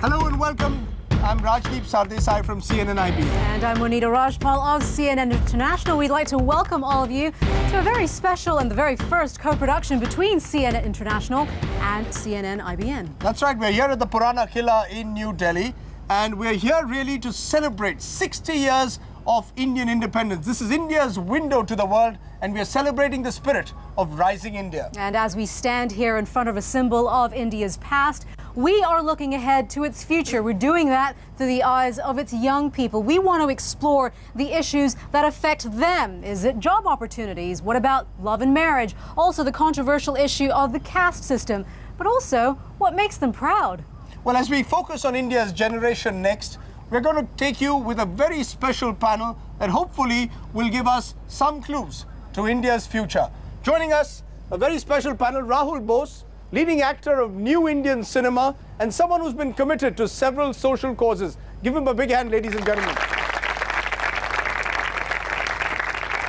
Hello and welcome. I'm Rajdeep Sardesai from CNN IBN. And I'm Monita Rajpal of CNN International. We'd like to welcome all of you to a very special and the very first co-production between CNN International and CNN IBN. That's right. We're here at the Purana Qila in New Delhi. And we're here really to celebrate 60 years of Indian independence. This is India's window to the world, and we are celebrating the spirit of rising India. And as we stand here in front of a symbol of India's past, we are looking ahead to its future. We're doing that through the eyes of its young people. We want to explore the issues that affect them. Is it job opportunities? What about love and marriage? Also the controversial issue of the caste system, but also what makes them proud. Well, as we focus on India's generation next, we're going to take you with a very special panel that hopefully will give us some clues to India's future. Joining us, a very special panel, Rahul Bose, leading actor of New Indian cinema and someone who's been committed to several social causes. Give him a big hand, ladies and gentlemen.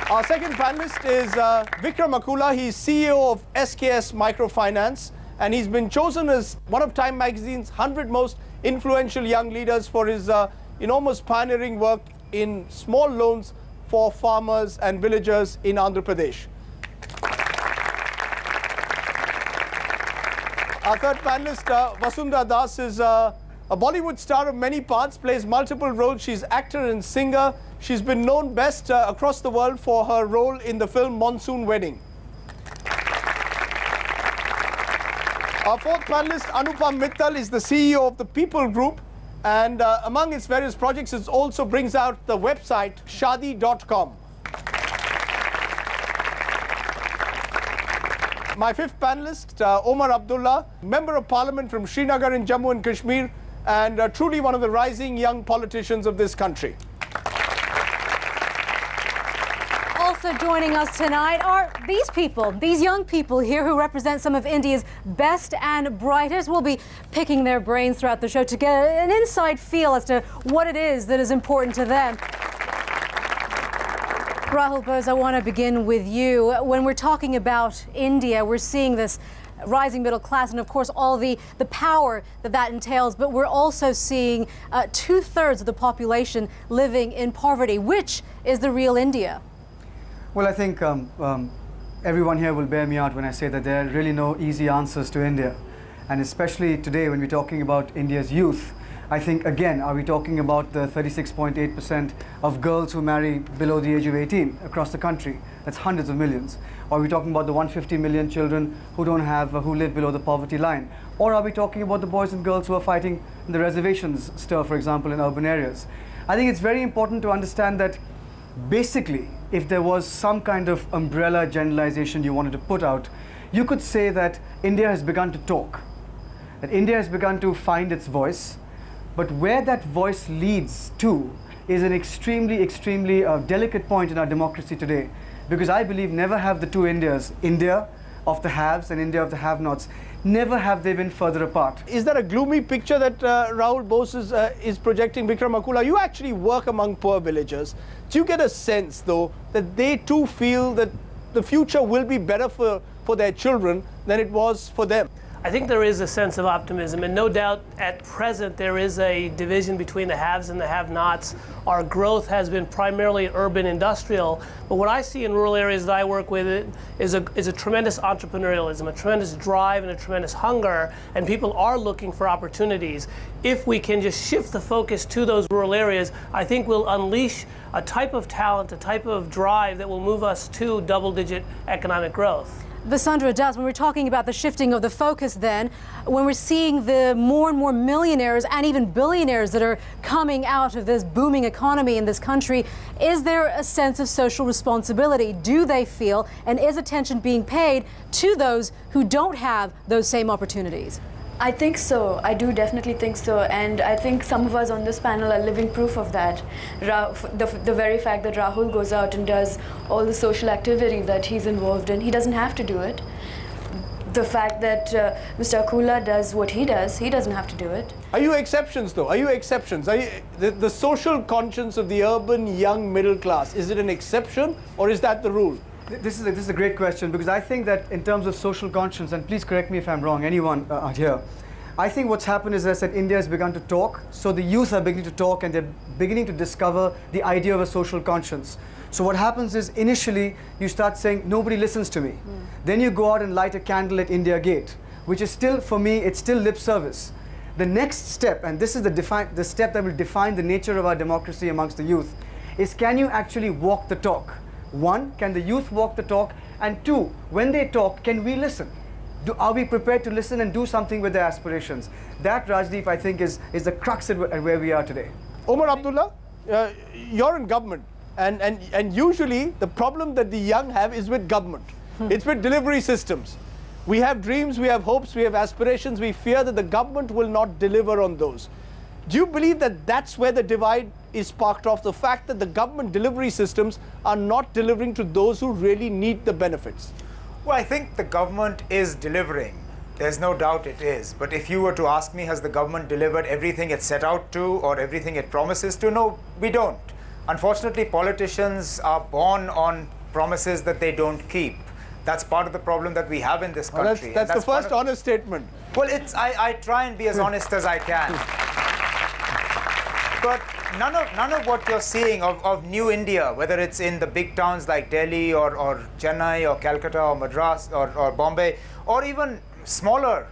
Our second panelist is Vikram Akula. He's CEO of SKS Microfinance, and he's been chosen as one of Time Magazine's 100 most influential young leaders for his enormous pioneering work in small loans for farmers and villagers in Andhra Pradesh. Our third panelist, Vasundhara Das, is a Bollywood star of many parts, plays multiple roles. She's actor and singer. She's been known best across the world for her role in the film Monsoon Wedding. Our fourth panelist, Anupam Mittal, is the CEO of the People Group, and among its various projects, it also brings out the website shadi.com. My fifth panelist, Omar Abdullah, Member of Parliament from Srinagar in Jammu and Kashmir, and truly one of the rising young politicians of this country. Also joining us tonight are these people, these young people here who represent some of India's best and brightest. We'll be picking their brains throughout the show to get an inside feel as to what it is that is important to them. Rahul Bose, I want to begin with you. When we're talking about India, we're seeing this rising middle class and, of course, all the power that entails. But we're also seeing 2/3 of the population living in poverty. Which is the real India? Well, I think everyone here will bear me out when I say that there are really no easy answers to India. And especially today when we're talking about India's youth, I think, again, are we talking about the 36.8% of girls who marry below the age of 18 across the country? That's hundreds of millions. Or are we talking about the 150 million children who don't have, who live below the poverty line? Or are we talking about the boys and girls who are fighting in the reservations stir, for example, in urban areas? I think it's very important to understand that basically, if there was some kind of umbrella generalization you wanted to put out, you could say that India has begun to talk, that India has begun to find its voice. But where that voice leads to is an extremely delicate point in our democracy today. Because I believe never have the two Indias, India of the haves and India of the have-nots, never have they been further apart. Is that a gloomy picture that Rahul Bose is projecting, Vikram Akula? You actually work among poor villagers. Do you get a sense, though, that they too feel that the future will be better for their children than it was for them? I think there is a sense of optimism, and no doubt at present there is a division between the haves and the have-nots. Our growth has been primarily urban industrial, but what I see in rural areas that I work with is a tremendous entrepreneurialism, a tremendous drive and a tremendous hunger, and people are looking for opportunities. If we can just shift the focus to those rural areas, I think we'll unleash a type of talent, a type of drive that will move us to double-digit economic growth. Vasundhara Das, when we're talking about the shifting of the focus then, when we're seeing the more and more millionaires and even billionaires that are coming out of this booming economy in this country, is there a sense of social responsibility? Do they feel, and is attention being paid to those who don't have those same opportunities? I think so. I do definitely think so, and I think some of us on this panel are living proof of that. The very fact that Rahul goes out and does all the social activity that he's involved in, he doesn't have to do it. The fact that Mr. Akula does what he doesn't have to do it. Are you exceptions, though? Are you exceptions? Are you, the social conscience of the urban young middle class, is it an exception or is that the rule? This is a great question, because I think that in terms of social conscience, and please correct me if I'm wrong, anyone out here, I think what's happened is, as I said, India has begun to talk. So the youth are beginning to talk, and they're beginning to discover the idea of a social conscience. So what happens is, initially, you start saying, nobody listens to me. Then you go out and light a candle at India Gate, which is still, for me, it's still lip service. The next step, and this is the step that will define the nature of our democracy amongst the youth, is can you actually walk the talk? One, can the youth walk the talk? And two, when they talk, can we listen? Are we prepared to listen and do something with their aspirations? That, Rajdeep, I think is the crux at where we are today. Omar Abdullah, you're in government, and usually the problem that the young have is with government. It's with delivery systems. We have dreams, we have hopes, we have aspirations. We fear that the government will not deliver on those. Do you believe that that's where the divide is sparked off? The fact that the government delivery systems are not delivering to those who really need the benefits? Well, I think the government is delivering. There's no doubt it is. But if you were to ask me, has the government delivered everything it set out to or everything it promises to? No, we don't. Unfortunately, politicians are born on promises that they don't keep. That's part of the problem that we have in this country. That's the first honest statement. Well, I try and be as honest as I can. But none of what you're seeing of new India, whether it's in the big towns like Delhi or Chennai or Calcutta or Madras or Bombay, or even smaller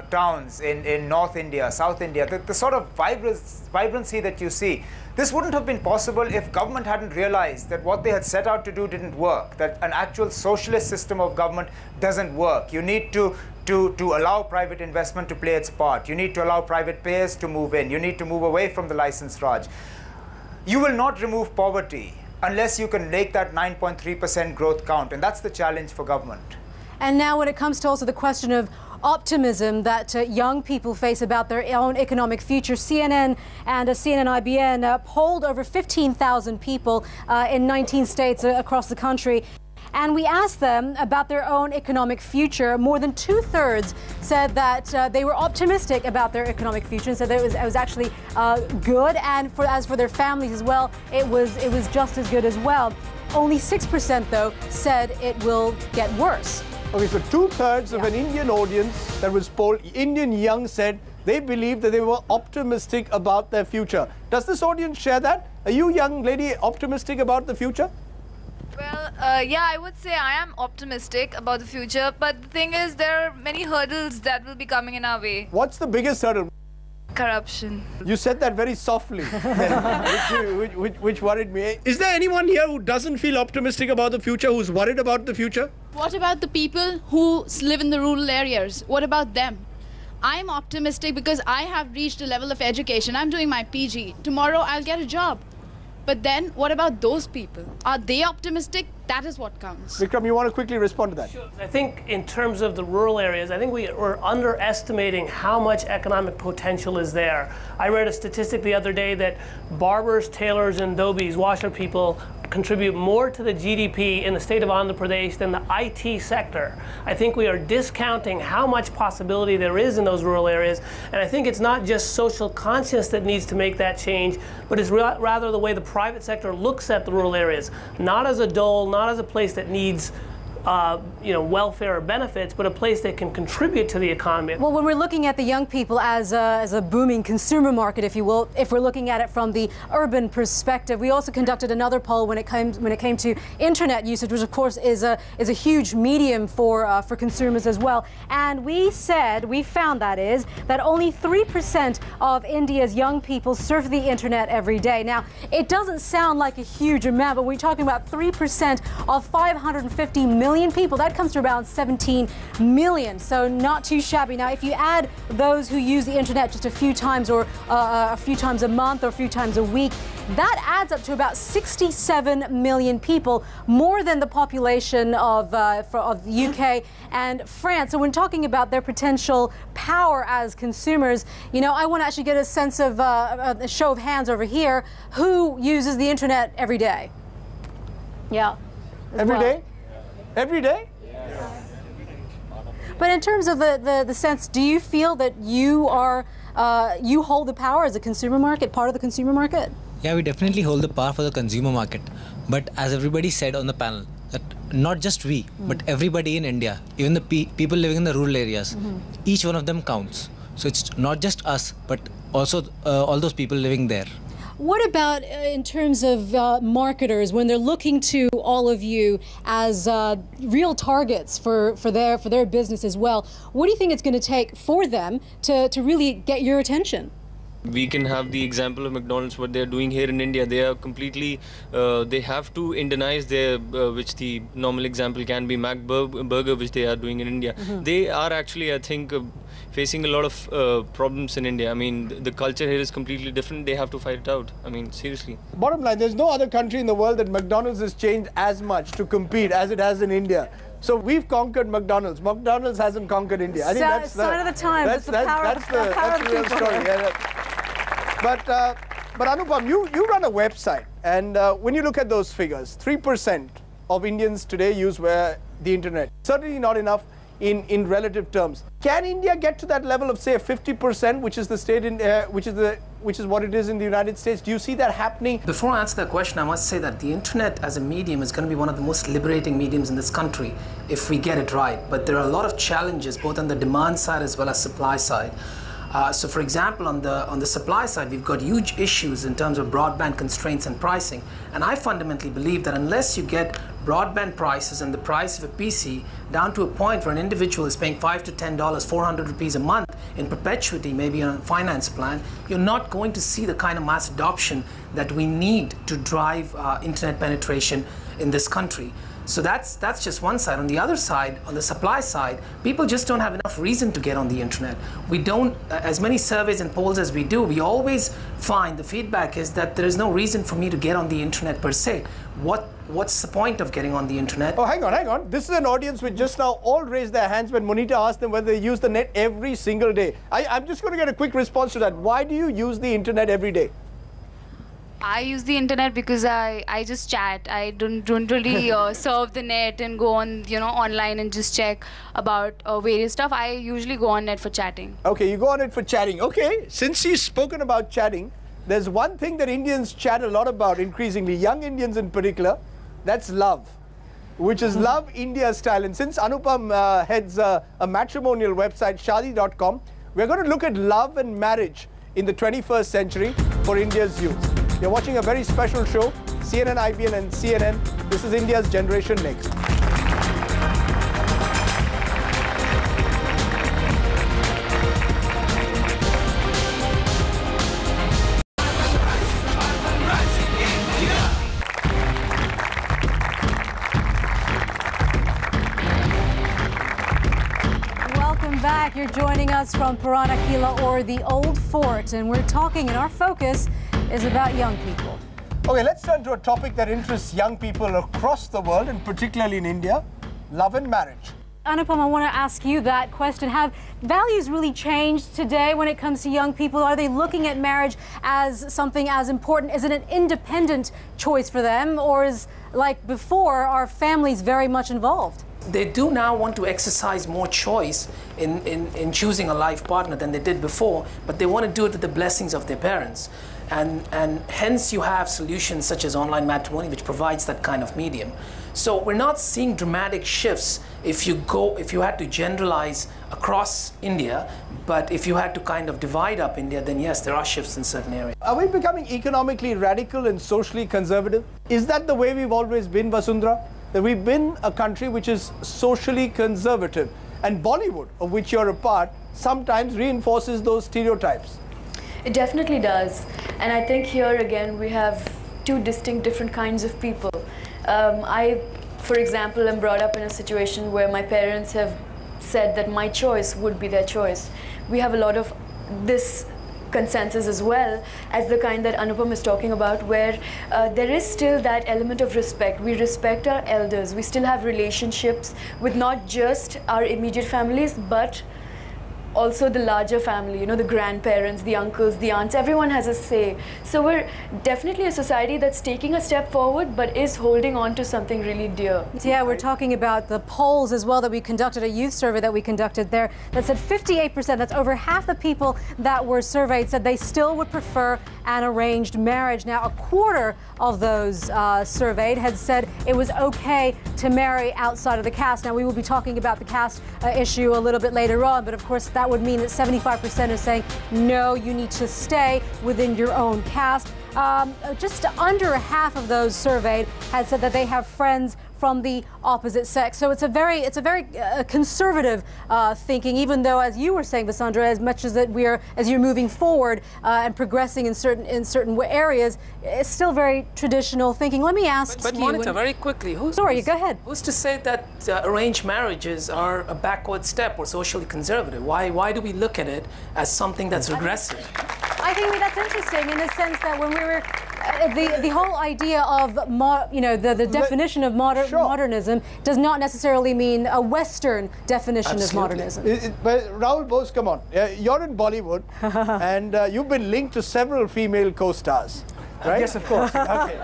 towns in North India, South India, the sort of vibrancy that you see, this wouldn't have been possible if government hadn't realized that what they had set out to do didn't work, that an actual socialist system of government doesn't work. You need to allow private investment to play its part. You need to allow private payers to move in. You need to move away from the license Raj. You will not remove poverty unless you can make that 9.3% growth count, and that's the challenge for government. And now when it comes to also the question of optimism that young people face about their own economic future, CNN and CNN IBN polled over 15,000 people in 19 states across the country. And we asked them about their own economic future. More than 2/3 said that they were optimistic about their economic future and said that it was actually good. And as for their families as well, it was just as good as well. Only 6% though said it will get worse. Okay, so 2/3 of an Indian audience that was polled, Indian young, said they believed that they were optimistic about their future. Does this audience share that? Are you, young lady, optimistic about the future? Well, yeah, I would say I am optimistic about the future, but the thing is there are many hurdles that will be coming in our way. What's the biggest hurdle? Corruption. You said that very softly, which worried me. Is there anyone here who doesn't feel optimistic about the future, who's worried about the future? What about the people who live in the rural areas? What about them? I'm optimistic because I have reached a level of education. I'm doing my PG. Tomorrow I'll get a job. But then, what about those people? Are they optimistic? That is what counts. Vikram, you want to quickly respond to that? Sure. I think in terms of the rural areas, I think we're underestimating how much economic potential is there. I read a statistic the other day that barbers, tailors, and dhobies, washer people, contribute more to the GDP in the state of Andhra Pradesh than the IT sector. I think we are discounting how much possibility there is in those rural areas, and I think it's not just social conscience that needs to make that change, but it's rather the way the private sector looks at the rural areas, not as a dole, not as a place that needs welfare or benefits, but a place that can contribute to the economy. Well, when we're looking at the young people as a booming consumer market, if you will, if we're looking at it from the urban perspective, we also conducted another poll when it came to internet usage, which of course is a huge medium for consumers as well. And we found that only 3% of India's young people surf the internet every day. Now, it doesn't sound like a huge amount, but we're talking about 3% of 550 million people. That comes to around 17 million, so not too shabby. Now, if you add those who use the internet just a few times or a few times a month or a few times a week, that adds up to about 67 million people, more than the population of the UK and France. So when talking about their potential power as consumers, I want to actually get a sense of a show of hands over here. Who uses the internet every day? Yeah. Every day? Every day? Yeah. But in terms of the sense, do you feel that you hold the power as a consumer market, part of the consumer market? Yeah, we definitely hold the power for the consumer market. But as everybody said on the panel, that not just but everybody in India, even the people living in the rural areas, each one of them counts. So it's not just us, but also all those people living there. What about in terms of marketers, when they're looking to all of you as real targets for their business as well? What do you think it's going to take for them to really get your attention? We can have the example of McDonald's, what they're doing here in India. They are completely, they have to Indianize their, which the normal example can be Mac Burger, which they are doing in India. They are actually, I think, facing a lot of problems in India. I mean, the culture here is completely different. They have to fight it out. I mean, seriously. Bottom line, there's no other country in the world that McDonald's has changed as much to compete as it has in India. So we've conquered McDonald's. McDonald's hasn't conquered India. I think that's the sign of the times. That's the real story. But Anupam, you run a website, and when you look at those figures, 3% of Indians today use the internet. Certainly not enough in relative terms. Can India get to that level of, say, 50%, which is the state in which is what it is in the United States? Do you see that happening? Before I answer that question, I must say that the internet as a medium is going to be one of the most liberating mediums in this country if we get it right. But there are a lot of challenges both on the demand side as well as supply side. So for example, on the supply side, we've got huge issues in terms of broadband constraints and pricing. And I fundamentally believe that unless you get broadband prices and the price of a PC down to a point where an individual is paying $5 to $10, 400 rupees a month in perpetuity, maybe on a finance plan, you're not going to see the kind of mass adoption that we need to drive internet penetration in this country. So that's just one side. On the other side, on the supply side, people just don't have enough reason to get on the internet. We don't, as many surveys and polls as we do, we always find the feedback is that there is no reason for me to get on the internet per se. What's the point of getting on the internet? Oh, hang on. This is an audience which just now all raised their hands when Monita asked them whether they use the net every single day. I'm just going to get a quick response to that. Why do you use the internet every day? I use the internet because I just chat. I don't really surf the net and go on online and just check about various stuff. I usually go on net for chatting. Okay, you go on it for chatting. Okay, since she's spoken about chatting, there's one thing that Indians chat a lot about increasingly, young Indians in particular, that's love, which is Love India Style. And since Anupam heads a matrimonial website, shadi.com, we're going to look at love and marriage in the 21st century for India's youth. You're watching a very special show, CNN, IBN and CNN. This is India's Generation Next. Welcome back. You're joining us from Purana Kila, or the Old Fort, and we're talking, and our focus is about young people. Okay, let's turn to a topic that interests young people across the world, and particularly in India, love and marriage. Anupam, I want to ask you that question. Have values really changed today when it comes to young people? Are they looking at marriage as something as important? Is it an independent choice for them, or is, like before, are families very much involved? They do now want to exercise more choice in choosing a life partner than they did before, but they want to do it with the blessings of their parents. And hence you have solutions such as online matrimony, which provides that kind of medium. So we're not seeing dramatic shifts if you had to generalize across India, but if you had to kind of divide up India, then yes, there are shifts in certain areas. Are we becoming economically radical and socially conservative? Is that the way we've always been, Vasundhara? That we've been a country which is socially conservative, and Bollywood, of which you're a part, sometimes reinforces those stereotypes. It definitely does. And I think here again we have two distinct different kinds of people. I, for example, am brought up in a situation where my parents have said that my choice would be their choice. We have a lot of this consensus as well as the kind that Anupam is talking about, where there is still that element of respect. We respect our elders. We still have relationships with not just our immediate families, but also the larger family, the grandparents, the uncles, the aunts, everyone has a say. So we're definitely a society that's taking a step forward, but is holding on to something really dear. Yeah, we're talking about the polls as well that we conducted, a youth survey that we conducted there that said 58%, that's over half the people that were surveyed, said they still would prefer an arranged marriage. Now, a quarter of those surveyed had said it was okay to marry outside of the caste. Now, we will be talking about the caste issue a little bit later on, but of course, that would mean that 75% is saying, no, you need to stay within your own caste. Just under half of those surveyed had said that they have friends from the opposite sex. So it's a very conservative thinking, even though, as you were saying, Vasandra, as much as as you're moving forward and progressing in certain areas, it's still very traditional thinking. Let me ask but you. Monica, very quickly, Go ahead. Who's to say that arranged marriages are a backward step or socially conservative? Why do we look at it as something that's regressive? I think that's interesting in the sense that when we were the whole idea of the definition of modernism does not necessarily mean a Western definition of modernism. But Rahul Bose, come on, you're in Bollywood and you've been linked to several female co-stars, right? Yes, of course. Okay.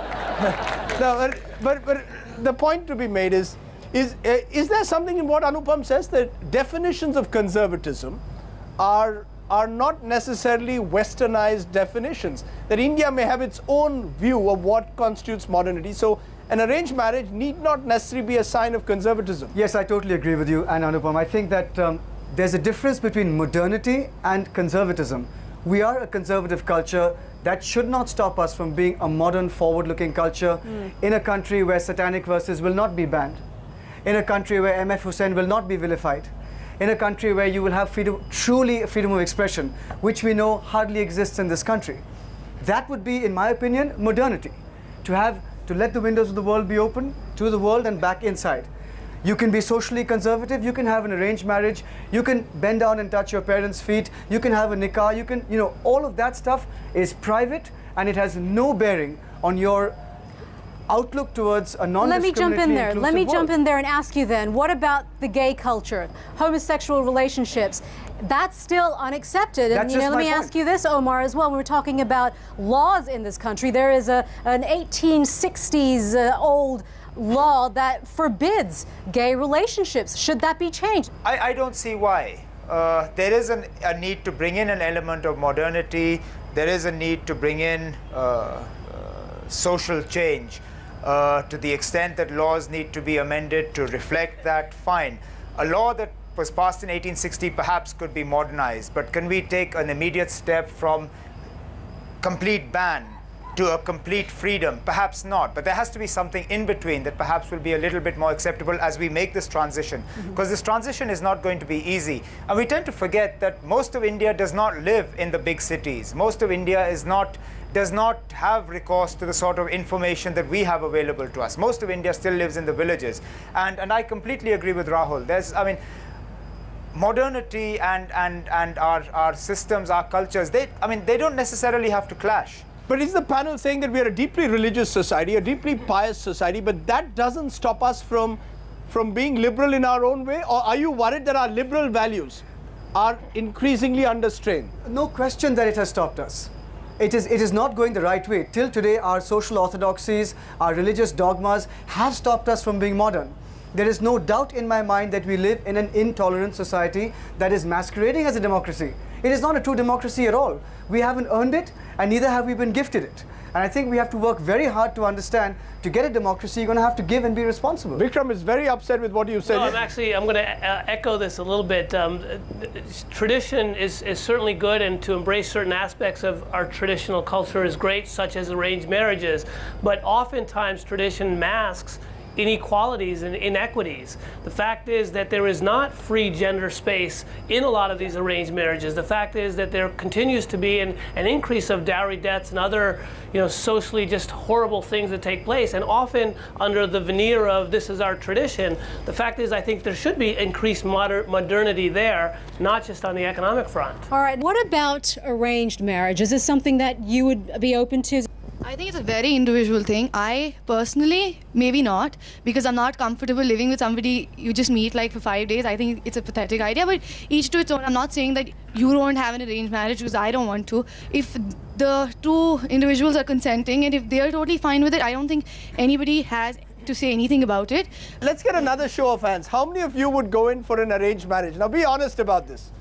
No, but the point to be made is there something in what Anupam says, that definitions of conservatism are not necessarily westernized definitions, that India may have its own view of what constitutes modernity. So an arranged marriage need not necessarily be a sign of conservatism. Yes, I totally agree with you, and Anupam. I think that there's a difference between modernity and conservatism. We are a conservative culture. That should not stop us from being a modern, forward-looking culture in a country where satanic verses will not be banned, in a country where M.F. Hussain will not be vilified, in a country where you will have truly freedom of expression, which we know hardly exists in this country. That would be, in my opinion, modernity. To let the windows of the world be open to the world and back inside. You can be socially conservative, you can have an arranged marriage, you can bend down and touch your parents' feet, you can have a nikah, all of that stuff is private and it has no bearing on your outlook towards a non-discriminatory inclusive Let me world. jump in there and ask you then, what about the gay culture, homosexual relationships? That's still unaccepted. And let me ask you this, Omar, as well. When we're talking about laws in this country, there is an 1860s old law that forbids gay relationships. Should that be changed? I don't see why. There is a need to bring in an element of modernity. There is a need to bring in social change. To the extent that laws need to be amended to reflect that, fine. A law that was passed in 1860 perhaps could be modernized, but can we take an immediate step from complete ban to a complete freedom? Perhaps not, but there has to be something in between that perhaps will be a little bit more acceptable as we make this transition, because this transition is not going to be easy. And we tend to forget that most of India does not live in the big cities. Most of India does not have recourse to the sort of information that we have available to us. Most of India still lives in the villages. And I completely agree with Rahul. Modernity and our systems, our cultures, they don't necessarily have to clash. But is the panel saying that we are a deeply religious society, a deeply pious society, but that doesn't stop us from being liberal in our own way? Or are you worried that our liberal values are increasingly under strain? No question that it has stopped us. It is not going the right way. Till today, our social orthodoxies, our religious dogmas have stopped us from being modern. There is no doubt in my mind that we live in an intolerant society that is masquerading as a democracy. It is not a true democracy at all. We haven't earned it, and neither have we been gifted it. And I think we have to work very hard to understand, to get a democracy, you're going to have to give and be responsible. Vikram is very upset with what you said. No, I'm going to echo this a little bit. Tradition is certainly good, and to embrace certain aspects of our traditional culture is great, such as arranged marriages. But oftentimes tradition masks inequalities and inequities. The fact is that there is not free gender space in a lot of these arranged marriages. The fact is that there continues to be an increase of dowry debts and other, socially just horrible things that take place. And often under the veneer of this is our tradition, the fact is I think there should be increased modernity there, not just on the economic front. All right, what about arranged marriage? Is this something that you would be open to? I think it's a very individual thing. I personally, maybe not, because I'm not comfortable living with somebody you just meet like for 5 days. I think it's a pathetic idea, but each to its own. I'm not saying that you don't have an arranged marriage because I don't want to. If the two individuals are consenting and if they're totally fine with it, I don't think anybody has to say anything about it. Let's get another show of hands. How many of you would go in for an arranged marriage? Now be honest about this.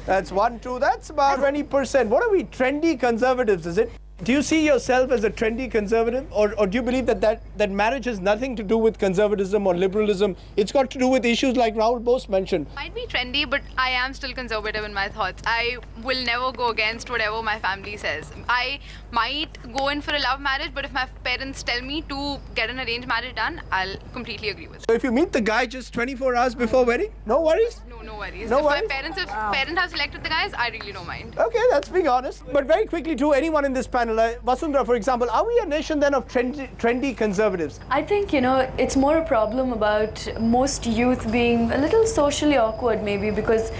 That's 1, 2, that's about 20%. What are we, trendy conservatives, is it? Do you see yourself as a trendy conservative, or do you believe that marriage has nothing to do with conservatism or liberalism? It's got to do with issues like Rahul Bose mentioned. Might be trendy, but I am still conservative in my thoughts. I will never go against whatever my family says. I might go in for a love marriage, but if my parents tell me to get an arranged marriage done, I'll completely agree with it. So if you meet the guy just 24 hours before wedding, no worries? No worries. No if worries? my parents have selected the guys, I really don't mind. Okay, that's being honest. But very quickly to anyone in this panel, Vasundhara, for example, are we a nation then of trendy conservatives? I think, it's more a problem about most youth being a little socially awkward maybe, because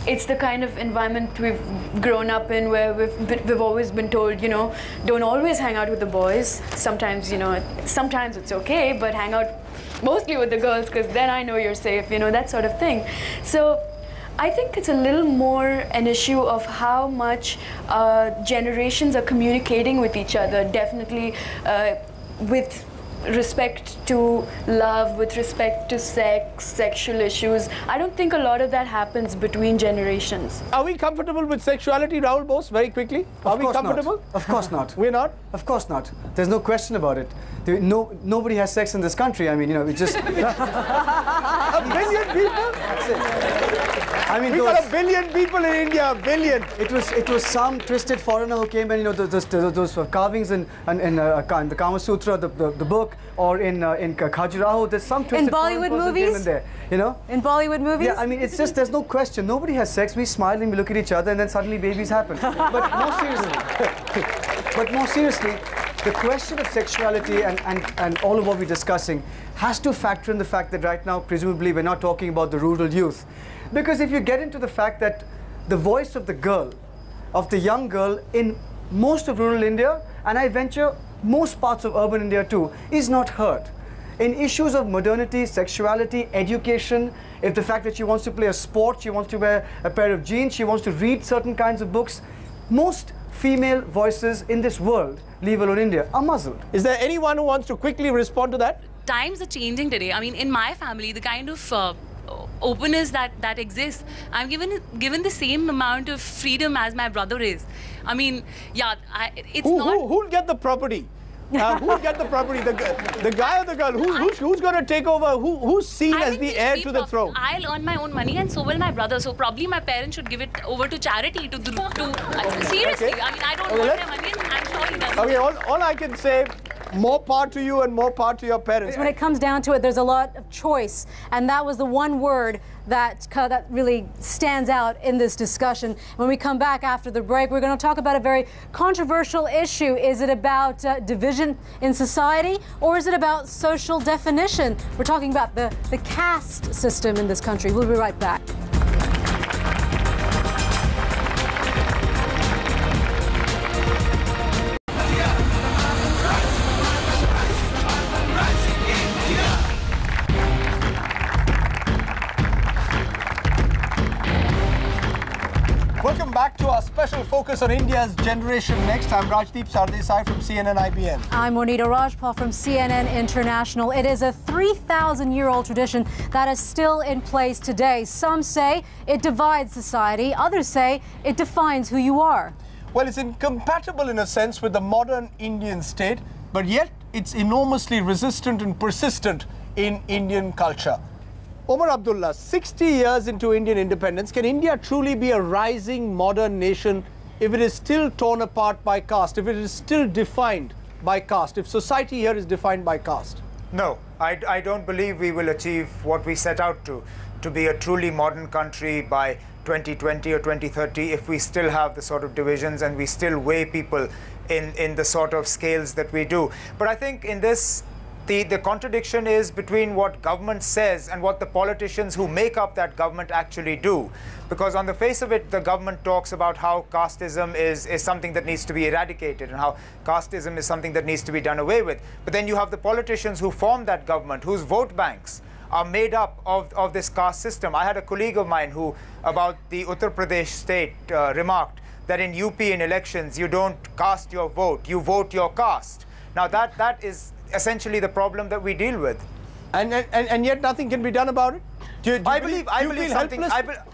it's the kind of environment we've grown up in where we've always been told, don't always hang out with the boys. Sometimes, sometimes it's okay, but hang out mostly with the girls because then I know you're safe, that sort of thing. So I think it's a little more an issue of how much generations are communicating with each other, definitely with respect to love, with respect to sex, sexual issues. I don't think a lot of that happens between generations. Are we comfortable with sexuality, Rahul Bose, very quickly? Are we comfortable? Not. Of course not. We're not? Of course not. There's no question about it. Nobody has sex in this country. I mean, we just... A billion people? That's it. I mean, we got a billion people in India, a billion. It was some twisted foreigner who came and those carvings in the Kama Sutra, the book, or in Khajuraho. There's some twisted in Bollywood movies. In there, In Bollywood movies. Yeah, I mean, it's just there's no question. Nobody has sex. We smile and we look at each other, and then suddenly babies happen. But more seriously, the question of sexuality and all of what we're discussing has to factor in the fact that right now, presumably, we're not talking about the rural youth. Because if you get into the fact that the voice of the girl, of the young girl in most of rural India, and I venture most parts of urban India too, is not heard. In issues of modernity, sexuality, education, if the fact that she wants to play a sport, she wants to wear a pair of jeans, she wants to read certain kinds of books, most female voices in this world, leave alone India, are muzzled. Is there anyone who wants to quickly respond to that? Times are changing today. I mean, in my family, the kind of openness that exists, I'm given the same amount of freedom as my brother is. I mean, yeah, who'll get the property? Who'll get the property? The guy or the girl? Who's going to take over? Who's seen as the heir to the throne? I'll earn my own money, and so will my brother. So probably my parents should give it over to charity. Seriously, Okay. I mean, I don't want their money, and I'm sure he doesn't. Okay, all I can say, more power to you and more power to your parents. When it comes down to it, there's a lot of choice, and that was the one word that really stands out in this discussion. When we come back after the break, we're going to talk about a very controversial issue. Is it about division in society, or is it about social definition? We're talking about the caste system in this country. We'll be right back. Welcome back to our special focus on India's Generation Next. I'm Rajdeep Sardesai from CNN IBN. I'm Monita Rajpal from CNN International. It is a 3,000-year-old tradition that is still in place today. Some say it divides society. Others say it defines who you are. Well, it's incompatible in a sense with the modern Indian state, but yet it's enormously resistant and persistent in Indian culture. Omar Abdullah, 60 years into Indian independence, can India truly be a rising modern nation if it is still torn apart by caste, if it is still defined by caste, if society here is defined by caste? No, I don't believe we will achieve what we set out to be a truly modern country by 2020 or 2030 if we still have the sort of divisions and we still weigh people in the sort of scales that we do. But I think in this, the contradiction is between what government says and what the politicians who make up that government actually do. Because on the face of it, the government talks about how casteism is something that needs to be eradicated and how casteism is something that needs to be done away with. But then you have the politicians who form that government, whose vote banks are made up of this caste system. I had a colleague of mine who, about the Uttar Pradesh state, remarked that in UP in elections, you don't cast your vote, you vote your caste. Now that is essentially the problem that we deal with. And yet nothing can be done about it? I believe something.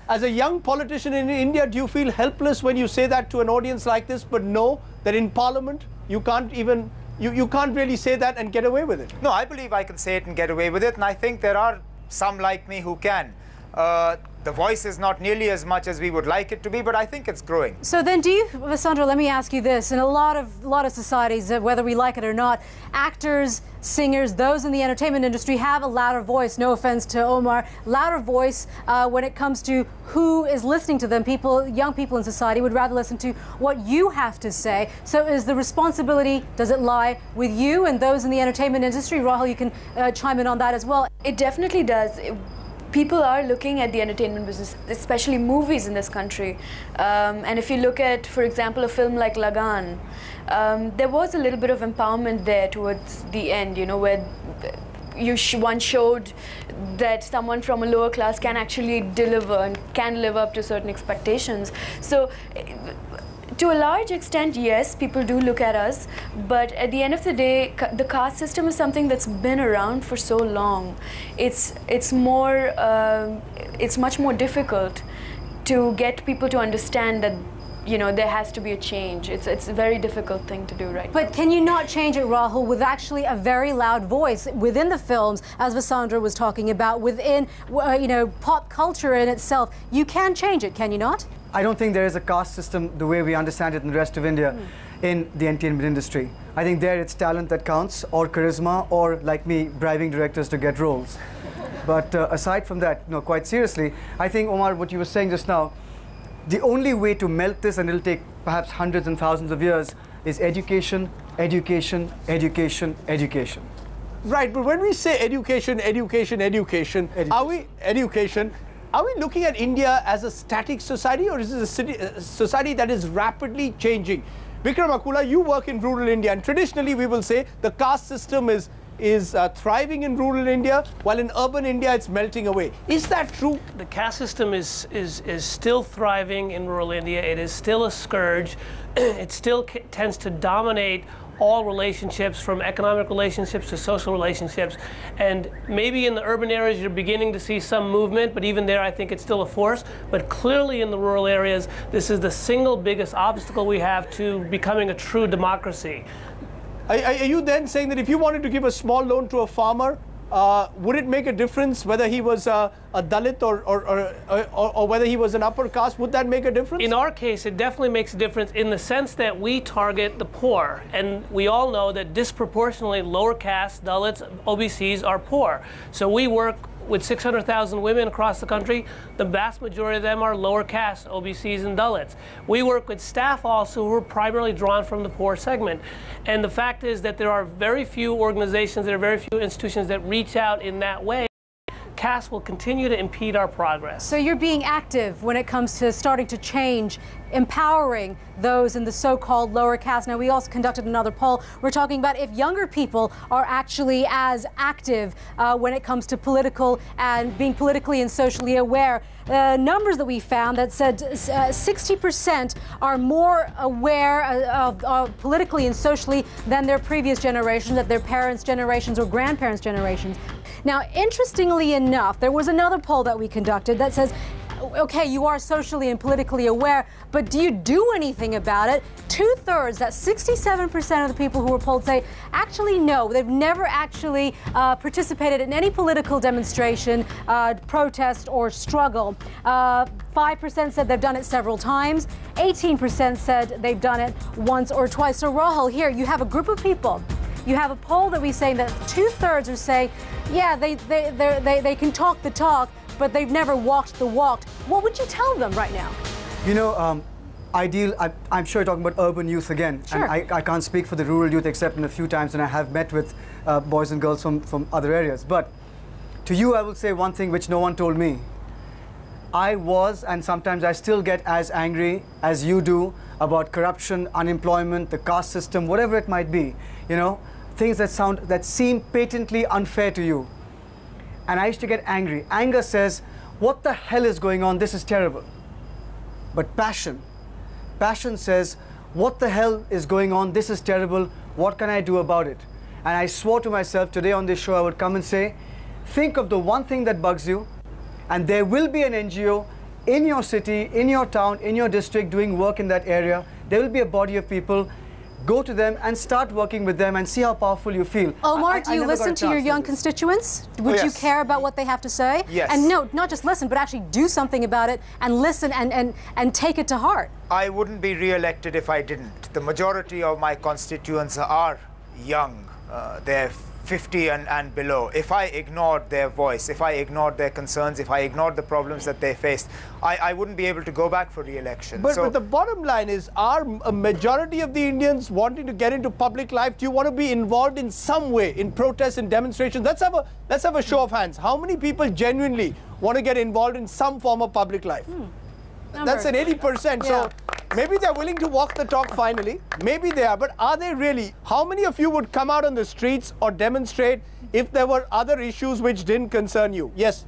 As a young politician in India, do you feel helpless when you say that to an audience like this, but know that in Parliament you can't even, you can't really say that and get away with it? No, I believe I can say it and get away with it, and I think there are some like me who can. The voice is not nearly as much as we would like it to be, but I think it's growing. So then do you, Vasandra, let me ask you this. In a lot of societies, whether we like it or not, actors, singers, those in the entertainment industry have a louder voice, no offense to Omar, louder voice when it comes to who is listening to them. People, young people in society would rather listen to what you have to say. So is the responsibility, does it lie with you and those in the entertainment industry? Rahul, you can chime in on that as well. It definitely does. People are looking at the entertainment business, especially movies in this country. And if you look at, for example, a film like Lagan, there was a little bit of empowerment there towards the end, you know, where one showed that someone from a lower class can actually deliver and can live up to certain expectations. So, to a large extent, yes, people do look at us, but at the end of the day, the caste system is something that's been around for so long. It's much more difficult to get people to understand that, you know, there has to be a change. It's a very difficult thing to do right now. But can you not change it, Rahul, with actually a very loud voice within the films, as Vasandra was talking about, within, you know, pop culture in itself? You can change it, can you not? I don't think there is a caste system the way we understand it in the rest of India in the entertainment industry. I think there it's talent that counts, or charisma, or like me, bribing directors to get roles. But aside from that, no, quite seriously, I think, Omar, what you were saying just now, the only way to melt this, and it'll take perhaps hundreds and thousands of years, is education, education, education, education. Right, but when we say education, are we looking at India as a static society, or is it a society that is rapidly changing? Vikram Akula, you work in rural India, and traditionally we will say the caste system is thriving in rural India, while in urban India it's melting away. Is that true? The caste system is still thriving in rural India. It is still a scourge. It still tends to dominate all relationships, from economic relationships to social relationships. And maybe in the urban areas you're beginning to see some movement, but even there I think it's still a force. But clearly in the rural areas, this is the single biggest obstacle we have to becoming a true democracy. Are you then saying that if you wanted to give a small loan to a farmer, would it make a difference whether he was a Dalit or whether he was an upper caste? Would that make a difference? In our case, it definitely makes a difference in the sense that we target the poor. And we all know that disproportionately lower caste, Dalits, OBCs are poor. So we work with 600,000 women across the country. The vast majority of them are lower caste, OBCs and Dalits. We work with staff also who are primarily drawn from the poor segment. And the fact is that there are very few organizations, there are very few institutions that reach out in that way. Caste will continue to impede our progress. So you're being active when it comes to starting to change, empowering those in the so-called lower caste. Now, we also conducted another poll. We're talking about if younger people are actually as active when it comes to political and being politically and socially aware. Numbers that we found that said 60% are more aware of politically and socially than their previous generations, that their parents' generations or grandparents' generations. Now, interestingly enough, there was another poll that we conducted that says, okay, you are socially and politically aware, but do you do anything about it? 2/3, that's 67% of the people who were polled say, actually no, they've never actually participated in any political demonstration, protest, or struggle. 5% said they've done it several times. 18% said they've done it once or twice. So Rahul, here you have a group of people. You have a poll that we say that 2/3 are saying, yeah, they can talk the talk, but they've never walked the walk. What would you tell them right now? You know, I'm sure you're talking about urban youth again. Sure. And I can't speak for the rural youth except in a few times, and I have met with boys and girls from other areas. But to you, I will say one thing which no one told me. I was, and sometimes I still get as angry as you do about corruption, unemployment, the caste system, whatever it might be. You know, things that seem patently unfair to you. And I used to get angry. Anger says, what the hell is going on? This is terrible. But passion says, what the hell is going on? This is terrible. What can I do about it? And I swore to myself today on this show I would come and say, think of the one thing that bugs you And there will be an NGO in your city, in your town, in your district doing work in that area. There will be a body of people. Go to them and start working with them and see how powerful you feel. Omar, do you listen to your young constituents? Would you care about what they have to say? Yes. And no, not just listen, but actually do something about it and listen and take it to heart. I wouldn't be re-elected if I didn't. The majority of my constituents are young. They're 50 and below. If I ignored their voice, if I ignored their concerns, if I ignored the problems that they faced, I wouldn't be able to go back for re-election. But the bottom line is, are a majority of the Indians wanting to get into public life? Do you want to be involved in some way in protests and demonstrations? Let's have a show of hands. How many people genuinely want to get involved in some form of public life? That's an 80%. Yeah. So maybe they're willing to walk the talk finally. Maybe they are. But are they really? How many of you would come out on the streets or demonstrate if there were other issues which didn't concern you? Yes.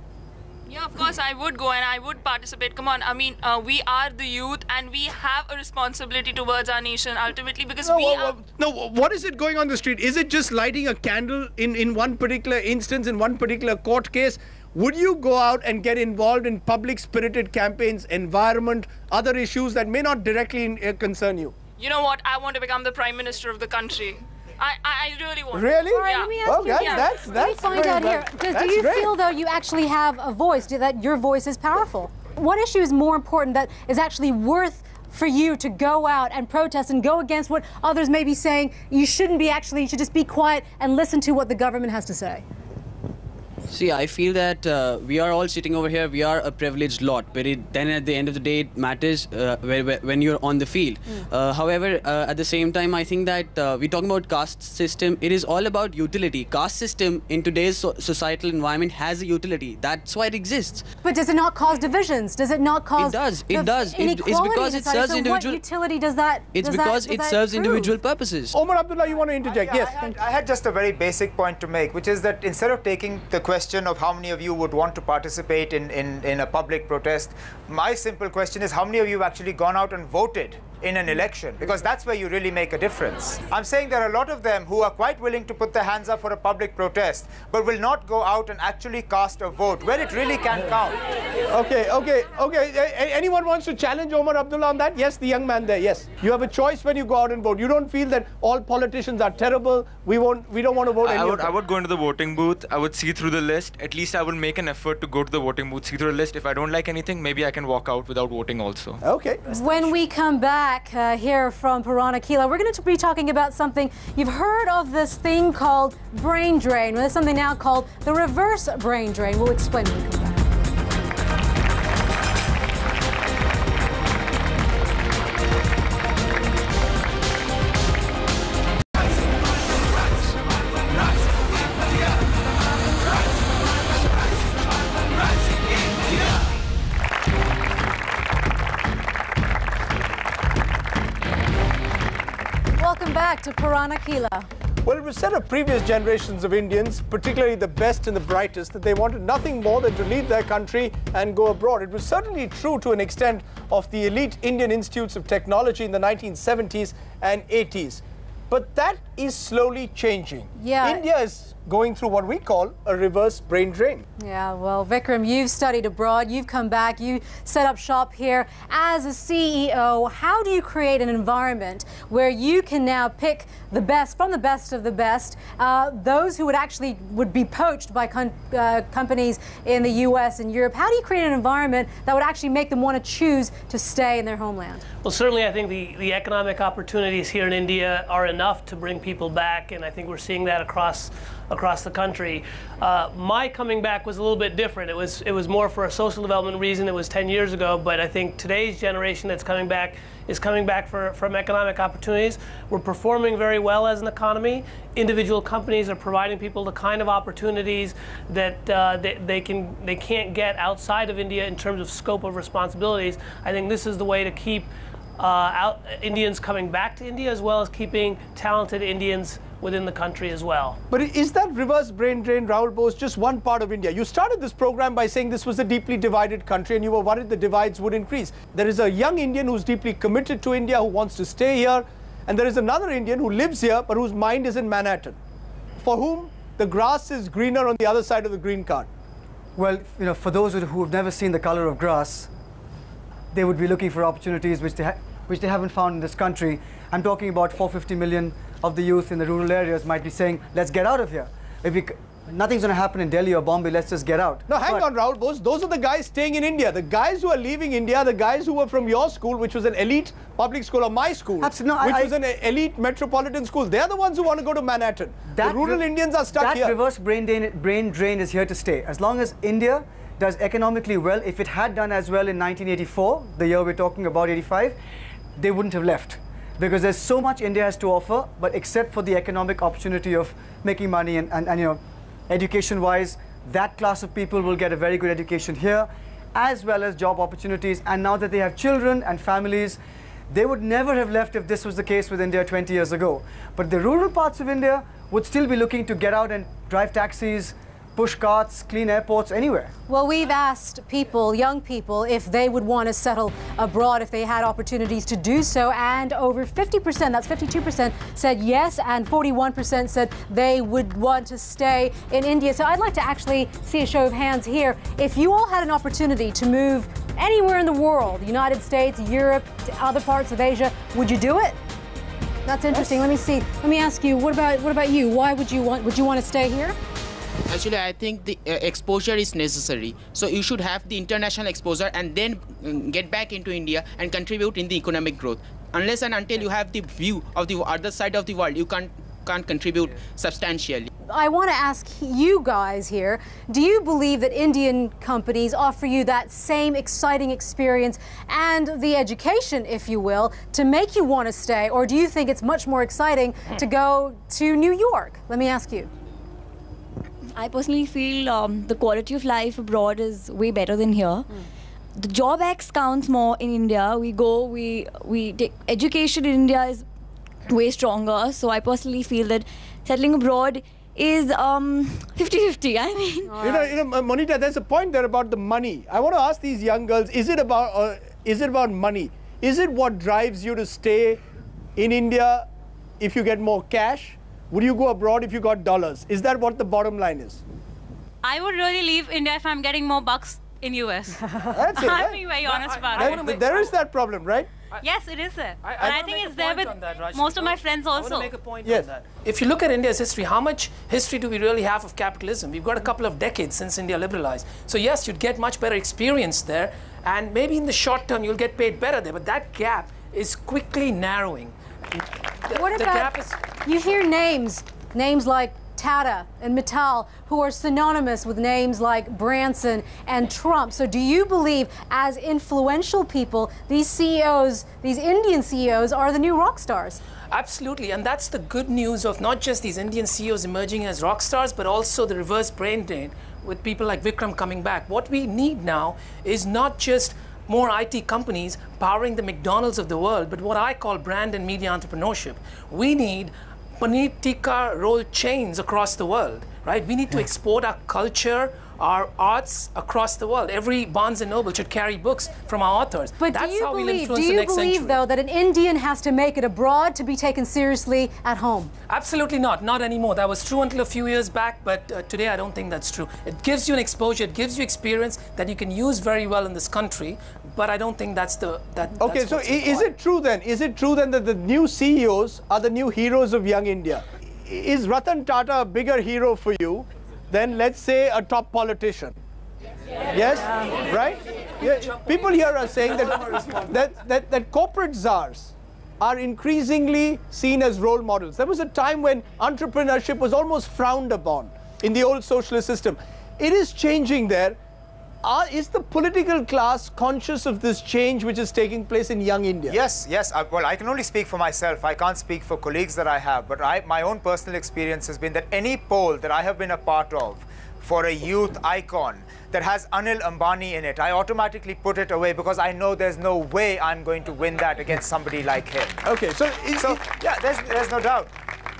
Yeah, of course I would go and I would participate. Come on, I mean, we are the youth and we have a responsibility towards our nation ultimately because what is it going on the street? Is it just lighting a candle in one particular instance, in one particular court case? Would you go out and get involved in public spirited campaigns, environment, other issues that may not directly concern you? You know what? I want to become the Prime Minister of the country. I really want. Really? All right, let me ask you. That's let me find out here. Do you feel, though, you actually have a voice, that your voice is powerful? What issue is more important that is actually worth for you to go out and protest and go against what others may be saying? You shouldn't be actually, you should just be quiet and listen to what the government has to say. See, I feel that we are all sitting over here, we are a privileged lot, but then at the end of the day, it matters when you're on the field. However, at the same time, I think that we're talking about caste system. It is all about utility. Caste system in today's societal environment has a utility. That's why it exists. But does it not cause divisions? Does it not cause It does. It's because it serves individual. What utility does that? It's because it serves individual purposes. Omar Abdullah, you want to interject? Yes. I had just a very basic point to make, which is that instead of taking the question of how many of you would want to participate in a public protest, my simple question is how many of you have actually gone out and voted in an election? Because that's where you really make a difference. I'm saying there are a lot of them who are quite willing to put their hands up for a public protest, but will not go out and actually cast a vote where it really can count. Okay. Anyone wants to challenge Omar Abdullah on that? Yes, the young man there. Yes. You have a choice when you go out and vote. You don't feel that all politicians are terrible. We don't want to vote any of them. I would go into the voting booth. I would see through the list. At least I will make an effort to go to the voting booth, see through the list. If I don't like anything, maybe I can walk out without voting also. Okay. When we come back here from Purana Kila, we're going to be talking about something. You've heard of this thing called brain drain. Well, there's something now called the reverse brain drain. We'll explain when we come back. Welcome back to Purana Kila. Well, it was said of previous generations of Indians, particularly the best and the brightest, that they wanted nothing more than to leave their country and go abroad. It was certainly true to an extent of the elite Indian institutes of technology in the 1970s and 80s. But that is slowly changing. Yeah. India is going through what we call a reverse brain drain. Yeah, well, Vikram, you've studied abroad, you've come back, you set up shop here. As a CEO, how do you create an environment where you can now pick the best from the best of the best, those who would be poached by companies in the US and Europe? How do you create an environment that would actually make them want to choose to stay in their homeland? Well, certainly I think the economic opportunities here in India are enough to bring people back, and I think we're seeing that across the country. My coming back was a little bit different. It was more for a social development reason. It was 10 years ago, but I think today's generation that's coming back is coming back from economic opportunities. We're performing very well as an economy. Individual companies are providing people the kind of opportunities that they can't get outside of India in terms of scope of responsibilities. I think this is the way to keep Indians coming back to India, as well as keeping talented Indians within the country as well. But is that reverse brain drain, Rahul Bose, just one part of India? You started this program by saying this was a deeply divided country and you were worried the divides would increase. There is a young Indian who's deeply committed to India, who wants to stay here, and there is another Indian who lives here but whose mind is in Manhattan, for whom the grass is greener on the other side of the green card. Well, you know, for those who have never seen the color of grass, they would be looking for opportunities which they haven't found in this country. I'm talking about 450 million of the youth in the rural areas might be saying, let's get out of here. Nothing's going to happen in Delhi or Bombay, let's just get out. No, hang on, Rahul. Those are the guys staying in India. The guys who are leaving India, the guys who were from your school, which was an elite public school, or my school, which was an elite metropolitan school. They're the ones who want to go to Manhattan. The rural Indians are stuck here. That reverse brain drain is here to stay. As long as India does economically well, if it had done as well in 1984, the year we're talking about, 85, they wouldn't have left. Because there's so much India has to offer, but except for the economic opportunity of making money and you know, education-wise, that class of people will get a very good education here, as well as job opportunities. And now that they have children and families, they would never have left if this was the case with India 20 years ago. But the rural parts of India would still be looking to get out and drive taxis, push carts, clean airports, anywhere. Well, we've asked people, young people, if they would want to settle abroad if they had opportunities to do so, and over 50%, that's 52%, said yes, and 41% said they would want to stay in India. So I'd like to actually see a show of hands here. If you all had an opportunity to move anywhere in the world, United States, Europe, to other parts of Asia, would you do it? That's interesting. Let me see. Let me ask you, what about you? Why would you want to stay here? Actually, I think the exposure is necessary. So you should have the international exposure and then get back into India and contribute in the economic growth. Unless and until you have the view of the other side of the world, you can't contribute substantially. I want to ask you guys here, do you believe that Indian companies offer you that same exciting experience and the education, if you will, to make you want to stay? Or do you think it's much more exciting to go to New York? Let me ask you. I personally feel the quality of life abroad is way better than here. The job X counts more in India. We take education in India is way stronger. So I personally feel that settling abroad is 50-50. I mean, you know, Monita, there's a point there about the money. I want to ask these young girls: is it about money? Is it what drives you to stay in India if you get more cash? Would you go abroad if you got dollars? Is that what the bottom line is? I would really leave India if I'm getting more bucks in US. That's it. I'm being very honest about it. There is that problem, right? Yes, it is there. And I think it's there with most of my friends also. I want to make a point on that. If you look at India's history, how much history do we really have of capitalism? We've got a couple of decades since India liberalized. So yes, you'd get much better experience there, and maybe in the short term you'll get paid better there, but that gap is quickly narrowing. What about, you hear names like Tata and Mittal, who are synonymous with names like Branson and Trump. So do you believe, as influential people, these CEOs, these Indian CEOs, are the new rock stars? Absolutely, and that's the good news of not just these Indian CEOs emerging as rock stars, but also the reverse brain drain with people like Vikram coming back. What we need now is not just more IT companies powering the McDonald's of the world, but what I call brand and media entrepreneurship. We need paneer tikka roll chains across the world, right? We need to export our culture, our arts across the world. Every Barnes & Noble should carry books from our authors. But That's do you how we'll believe, influence the next century. though, that an Indian has to make it abroad to be taken seriously at home? Absolutely not. Not anymore. That was true until a few years back, but today I don't think that's true. It gives you an exposure, it gives you experience that you can use very well in this country, but I don't think that's the... Okay, so is it true then? Is it true then that the new CEOs are the new heroes of young India? Is Ratan Tata a bigger hero for you than, let's say, a top politician? Yes? Right? Yeah. People here are saying that corporate czars are increasingly seen as role models. There was a time when entrepreneurship was almost frowned upon in the old socialist system. It is changing there. Is the political class conscious of this change which is taking place in young India? Yes, yes. Well, I can only speak for myself. I can't speak for colleagues that I have. But my own personal experience has been that any poll that I have been a part of for a youth icon that has Anil Ambani in it, I automatically put it away because I know there's no way I'm going to win that against somebody like him. Okay, so yeah, there's no doubt.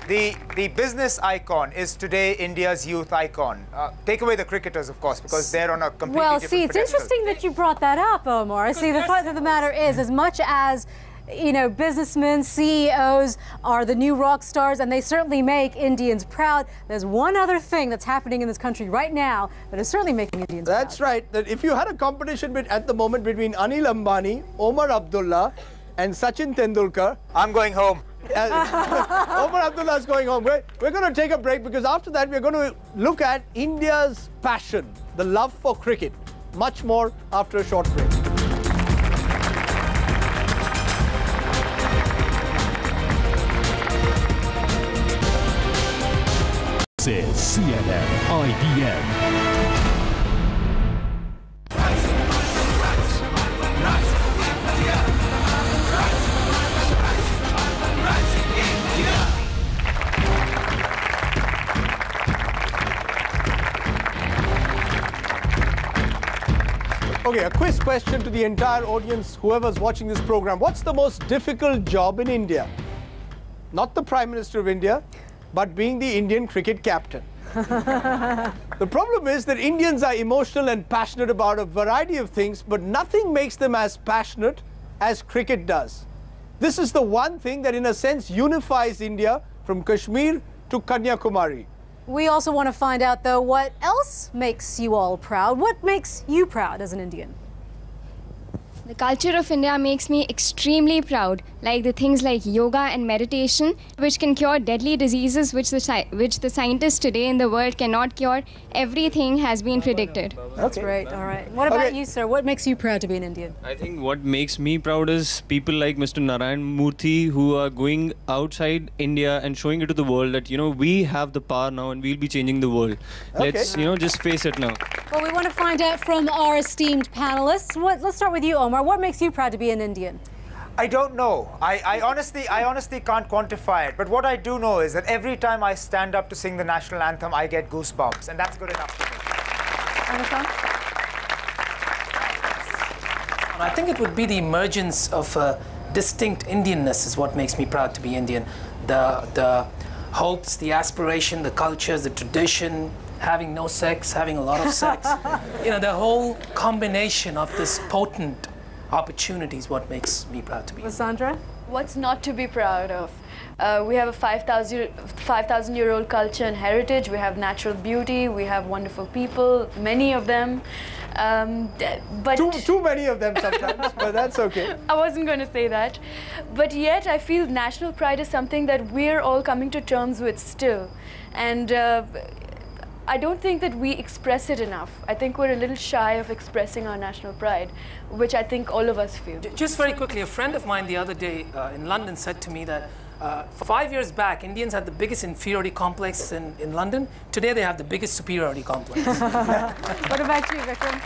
The business icon is today India's youth icon. Take away the cricketers, of course, because they're on a completely different it's pedestal. interesting that you brought that up, Omar. See, the fact of the matter is, as much as you know, businessmen, CEOs are the new rock stars, and they certainly make Indians proud. There's one other thing that's happening in this country right now that is certainly making Indians proud. That's right. That if you had a competition at the moment between Anil Ambani, Omar Abdullah, and Sachin Tendulkar, I'm going home. Omar Abdullah is going home. We're going to take a break because after that we're going to look at India's passion, the love for cricket. Much more after a short break. This is CNN IBN. Okay, a quiz question to the entire audience, whoever's watching this program. What's the most difficult job in India? Not the Prime Minister of India, but being the Indian cricket captain. The problem is that Indians are emotional and passionate about a variety of things, but nothing makes them as passionate as cricket does. This is the one thing that in a sense unifies India from Kashmir to Kanyakumari. We also want to find out, though, what else makes you all proud? What makes you proud as an Indian? The culture of India makes me extremely proud, like the things like yoga and meditation, which can cure deadly diseases which the scientists today in the world cannot cure. Everything has been predicted. That's great. All right. What about you, sir? What makes you proud to be an Indian? I think what makes me proud is people like Mr. Narayan Murthy who are going outside India and showing it to the world that, you know, we have the power now and we'll be changing the world. Let's, you know, just face it now. Well, we want to find out from our esteemed panelists. Let's start with you, Omar. What makes you proud to be an Indian? I don't know. I honestly can't quantify it. But what I do know is that every time I stand up to sing the national anthem, I get goosebumps, and that's good enough for me. I think it would be the emergence of a distinct Indianness is what makes me proud to be Indian. The hopes, the aspiration, the cultures, the tradition, having no sex, having a lot of sex. You know, the whole combination of this potent opportunity is what makes me proud to be. Sandra? What's not to be proud of? We have a 5,000-year-old culture and heritage. We have natural beauty. We have wonderful people, many of them. But too many of them sometimes, but that's okay. I wasn't going to say that. But yet, I feel national pride is something that we're all coming to terms with still. And I don't think that we express it enough. I think we're a little shy of expressing our national pride, which I think all of us feel. Just very quickly, a friend of mine the other day in London said to me that 5 years back, Indians had the biggest inferiority complex in London. Today, they have the biggest superiority complex. What about you, Vikram?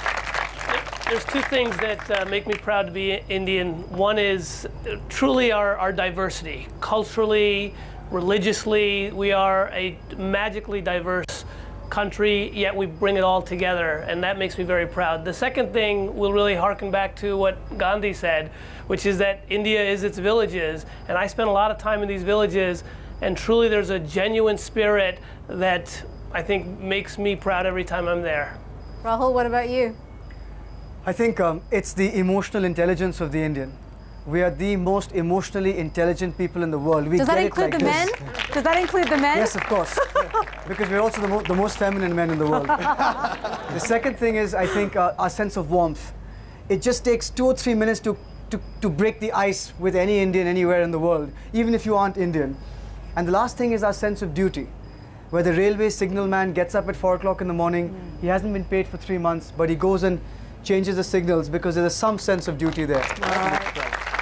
There's two things that make me proud to be Indian. One is truly our diversity. Culturally, religiously, we are a magically diverse country, yet we bring it all together, and that makes me very proud. The second thing will really harken back to what Gandhi said, which is that India is its villages, and I spend a lot of time in these villages, and truly there's a genuine spirit that I think makes me proud every time I'm there. Rahul, what about you? I think it's the emotional intelligence of the Indian. We are the most emotionally intelligent people in the world. Does that include the men? Does that include the men? Yes, of course. Because we're also the most feminine men in the world. The second thing is, I think, our sense of warmth. It just takes 2 or 3 minutes to break the ice with any Indian anywhere in the world, even if you aren't Indian. And the last thing is our sense of duty, where the railway signalman gets up at 4 o'clock in the morning. He hasn't been paid for 3 months, but he goes and changes the signals because there's some sense of duty there. All right.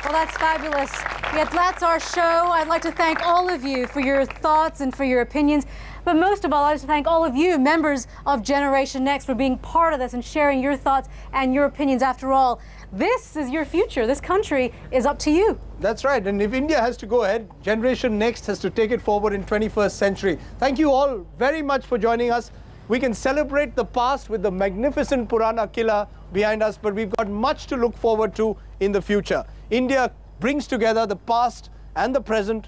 Well, that's fabulous. Yet that's our show. I'd like to thank all of you for your thoughts and for your opinions. But most of all, I'd like to thank all of you, members of Generation Next, for being part of this and sharing your thoughts and your opinions. After all, this is your future. This country is up to you. That's right. And if India has to go ahead, Generation Next has to take it forward in 21st century. Thank you all very much for joining us. We can celebrate the past with the magnificent Purana Killa behind us, but we've got much to look forward to in the future. India brings together the past and the present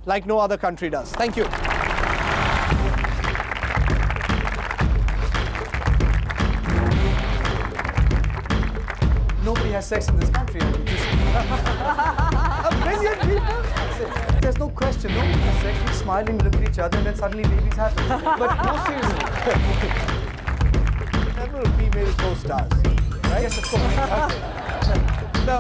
like no other country does. Thank you. Nobody has sex in this country. Indian people? There's no question. No, just sexually smiling, look at each other, and then suddenly babies happen. But no, seriously. Several female co-stars, right? Yes, of course. Now,